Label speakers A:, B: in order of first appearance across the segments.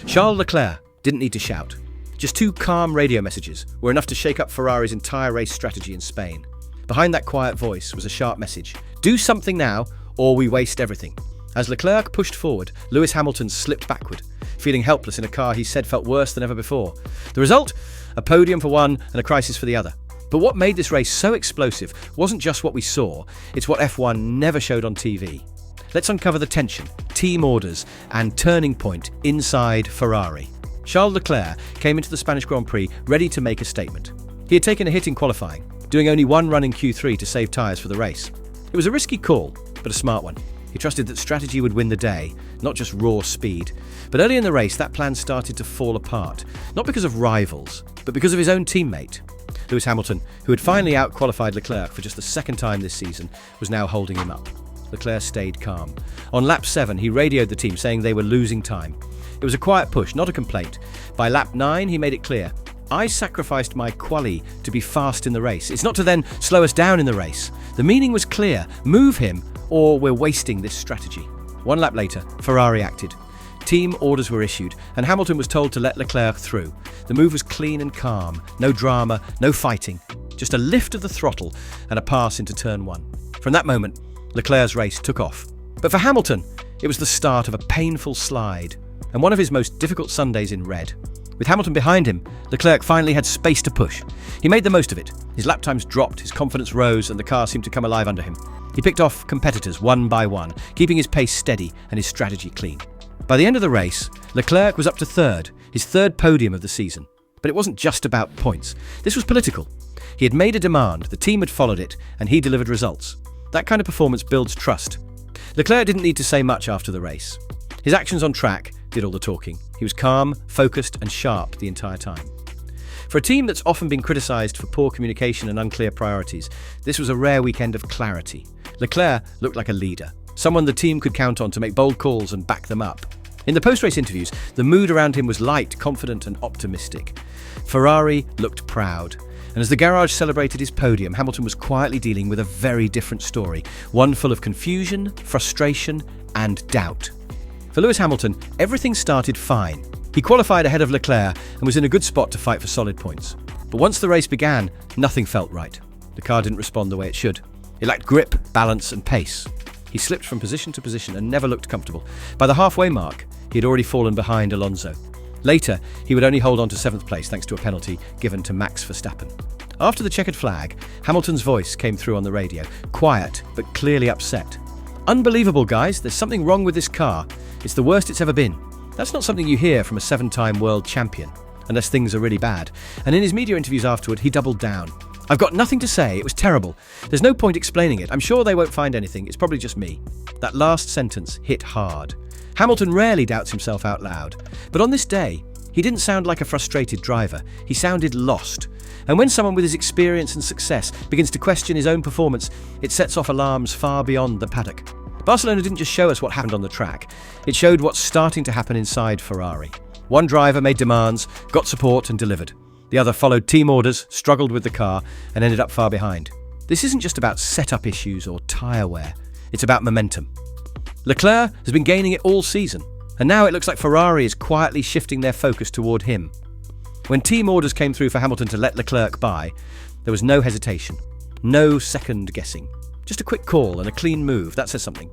A: Charles Leclerc didn't need to shout. Just 2 calm radio messages were enough to shake up Ferrari's entire race strategy in Spain. Behind that quiet voice was a sharp message: do something now, or we waste everything. As Leclerc pushed forward, Lewis Hamilton slipped backward, feeling helpless in a car he said felt worse than ever before. The result? A podium for one and a crisis for the other. But what made this race so explosive wasn't just what we saw, it's what F1 never showed on TV. Let's uncover the tension, team orders, and turning point inside Ferrari. Charles Leclerc came into the Spanish Grand Prix ready to make a statement. He had taken a hit in qualifying, doing only one run in Q3 to save tyres for the race. It was a risky call, but a smart one. He trusted that strategy would win the day, not just raw speed. But early in the race, that plan started to fall apart, not because of rivals, but because of his own teammate. Lewis Hamilton, who had finally out-qualified Leclerc for just the second time this season, was now holding him up. Leclerc stayed calm. On lap 7, he radioed the team saying they were losing time. It was a quiet push, not a complaint. By lap 9, he made it clear: I sacrificed my quali to be fast in the race. It's not to then slow us down in the race. The meaning was clear: move him, or we're wasting this strategy. 1 lap later, Ferrari acted. Team orders were issued, and Hamilton was told to let Leclerc through. The move was clean and calm, no drama, no fighting. Just a lift of the throttle and a pass into turn 1. From that moment, Leclerc's race took off. But for Hamilton, it was the start of a painful slide, and one of his most difficult Sundays in red. With Hamilton behind him, Leclerc finally had space to push. He made the most of it. His lap times dropped, his confidence rose, and the car seemed to come alive under him. He picked off competitors one by one, keeping his pace steady and his strategy clean. By the end of the race, Leclerc was up to 3rd, his 3rd podium of the season. But it wasn't just about points. This was political. He had made a demand, the team had followed it, and he delivered results. That kind of performance builds trust. Leclerc didn't need to say much after the race. His actions on track did all the talking. He was calm, focused, and sharp the entire time. For a team that's often been criticised for poor communication and unclear priorities, this was a rare weekend of clarity. Leclerc looked like a leader, someone the team could count on to make bold calls and back them up. In the post-race interviews, the mood around him was light, confident, and optimistic. Ferrari looked proud. And as the garage celebrated his podium, Hamilton was quietly dealing with a very different story, one full of confusion, frustration, and doubt. For Lewis Hamilton, everything started fine. He qualified ahead of Leclerc and was in a good spot to fight for solid points. But once the race began, nothing felt right. The car didn't respond the way it should. It lacked grip, balance, and pace. He slipped from position to position and never looked comfortable. By the halfway mark, he had already fallen behind Alonso. Later, he would only hold on to 7th place thanks to a penalty given to Max Verstappen. After the checkered flag, Hamilton's voice came through on the radio, quiet but clearly upset. "Unbelievable, guys, there's something wrong with this car. It's the worst it's ever been." That's not something you hear from a 7-time world champion, unless things are really bad. And in his media interviews afterward, he doubled down. "I've got nothing to say, it was terrible. There's no point explaining it. I'm sure they won't find anything, it's probably just me." That last sentence hit hard. Hamilton rarely doubts himself out loud, but on this day, he didn't sound like a frustrated driver. He sounded lost. And when someone with his experience and success begins to question his own performance, it sets off alarms far beyond the paddock. Barcelona didn't just show us what happened on the track, it showed what's starting to happen inside Ferrari. One driver made demands, got support and delivered. The other followed team orders, struggled with the car, and ended up far behind. This isn't just about setup issues or tyre wear, it's about momentum. Leclerc has been gaining it all season, and now it looks like Ferrari is quietly shifting their focus toward him. When team orders came through for Hamilton to let Leclerc by, there was no hesitation, no second guessing. Just a quick call and a clean move, that says something.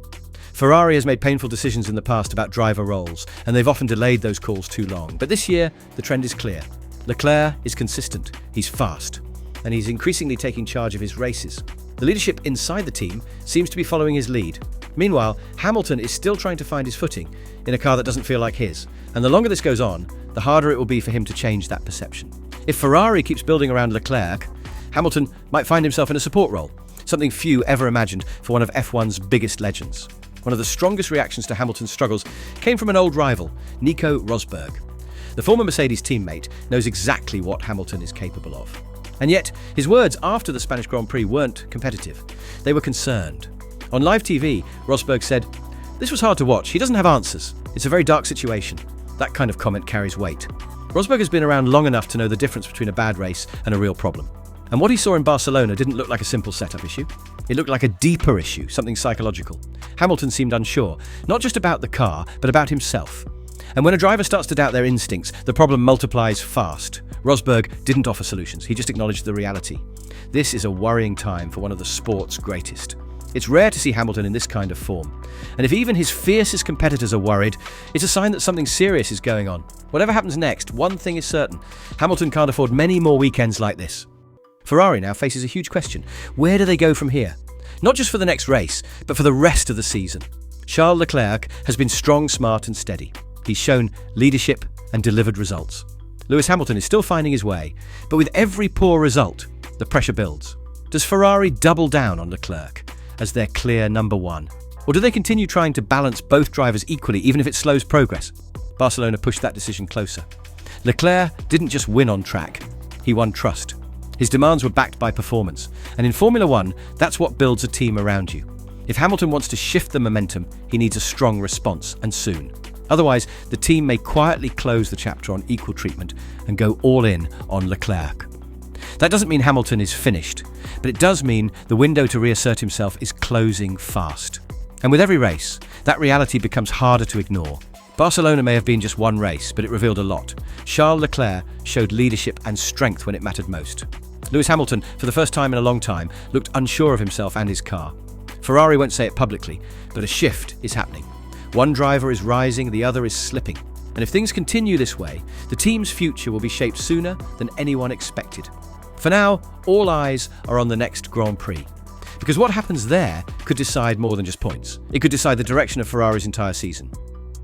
A: Ferrari has made painful decisions in the past about driver roles, and they've often delayed those calls too long. But this year, the trend is clear. Leclerc is consistent, he's fast, and he's increasingly taking charge of his races. The leadership inside the team seems to be following his lead. Meanwhile, Hamilton is still trying to find his footing in a car that doesn't feel like his. And the longer this goes on, the harder it will be for him to change that perception. If Ferrari keeps building around Leclerc, Hamilton might find himself in a support role, something few ever imagined for one of F1's biggest legends. One of the strongest reactions to Hamilton's struggles came from an old rival, Nico Rosberg. The former Mercedes teammate knows exactly what Hamilton is capable of. And yet, his words after the Spanish Grand Prix weren't competitive. They were concerned. On live TV, Rosberg said, "This was hard to watch. He doesn't have answers. It's a very dark situation." That kind of comment carries weight. Rosberg has been around long enough to know the difference between a bad race and a real problem. And what he saw in Barcelona didn't look like a simple setup issue. It looked like a deeper issue, something psychological. Hamilton seemed unsure, not just about the car, but about himself. And when a driver starts to doubt their instincts, the problem multiplies fast. Rosberg didn't offer solutions, he just acknowledged the reality. This is a worrying time for one of the sport's greatest. It's rare to see Hamilton in this kind of form. And if even his fiercest competitors are worried, it's a sign that something serious is going on. Whatever happens next, one thing is certain: Hamilton can't afford many more weekends like this. Ferrari now faces a huge question. Where do they go from here? Not just for the next race, but for the rest of the season. Charles Leclerc has been strong, smart and steady. He's shown leadership and delivered results. Lewis Hamilton is still finding his way, but with every poor result, the pressure builds. Does Ferrari double down on Leclerc as their clear number one? Or do they continue trying to balance both drivers equally, even if it slows progress? Barcelona pushed that decision closer. Leclerc didn't just win on track, he won trust. His demands were backed by performance, and in Formula One, that's what builds a team around you. If Hamilton wants to shift the momentum, he needs a strong response, and soon. Otherwise, the team may quietly close the chapter on equal treatment and go all in on Leclerc. That doesn't mean Hamilton is finished, but it does mean the window to reassert himself is closing fast. And with every race, that reality becomes harder to ignore. Barcelona may have been just one race, but it revealed a lot. Charles Leclerc showed leadership and strength when it mattered most. Lewis Hamilton, for the first time in a long time, looked unsure of himself and his car. Ferrari won't say it publicly, but a shift is happening. One driver is rising, the other is slipping. And if things continue this way, the team's future will be shaped sooner than anyone expected. For now, all eyes are on the next Grand Prix. Because what happens there could decide more than just points. It could decide the direction of Ferrari's entire season.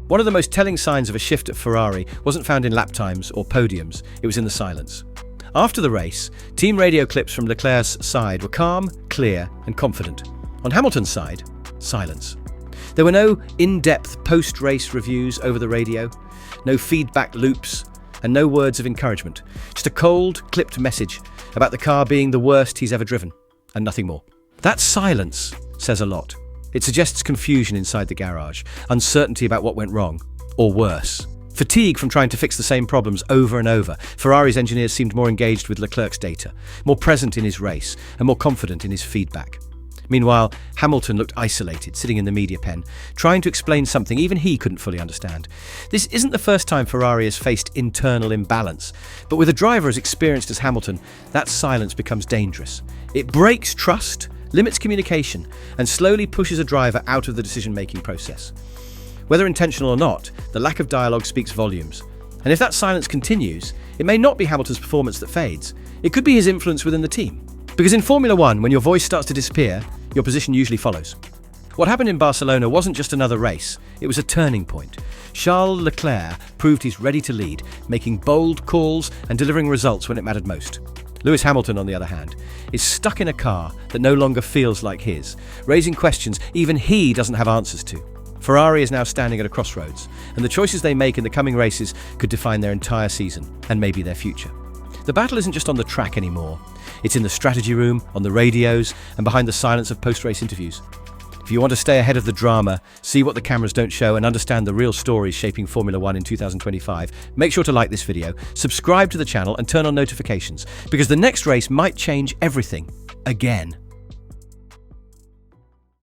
A: One of the most telling signs of a shift at Ferrari wasn't found in lap times or podiums, it was in the silence. After the race, team radio clips from Leclerc's side were calm, clear and confident. On Hamilton's side, silence. There were no in-depth post-race reviews over the radio, no feedback loops, and no words of encouragement. Just a cold, clipped message about the car being the worst he's ever driven, and nothing more. That silence says a lot. It suggests confusion inside the garage, uncertainty about what went wrong, or worse. Fatigue from trying to fix the same problems over and over. Ferrari's engineers seemed more engaged with Leclerc's data, more present in his race, and more confident in his feedback. Meanwhile, Hamilton looked isolated, sitting in the media pen, trying to explain something even he couldn't fully understand. This isn't the first time Ferrari has faced internal imbalance, but with a driver as experienced as Hamilton, that silence becomes dangerous. It breaks trust, limits communication, and slowly pushes a driver out of the decision-making process. Whether intentional or not, the lack of dialogue speaks volumes. And if that silence continues, it may not be Hamilton's performance that fades. It could be his influence within the team. Because in Formula One, when your voice starts to disappear, your position usually follows. What happened in Barcelona wasn't just another race, it was a turning point. Charles Leclerc proved he's ready to lead, making bold calls and delivering results when it mattered most. Lewis Hamilton, on the other hand, is stuck in a car that no longer feels like his, raising questions even he doesn't have answers to. Ferrari is now standing at a crossroads, and the choices they make in the coming races could define their entire season, and maybe their future. The battle isn't just on the track anymore. It's in the strategy room, on the radios, and behind the silence of post-race interviews. If you want to stay ahead of the drama, see what the cameras don't show, and understand the real stories shaping Formula One in 2025, make sure to like this video, subscribe to the channel, and turn on notifications, because the next race might change everything again.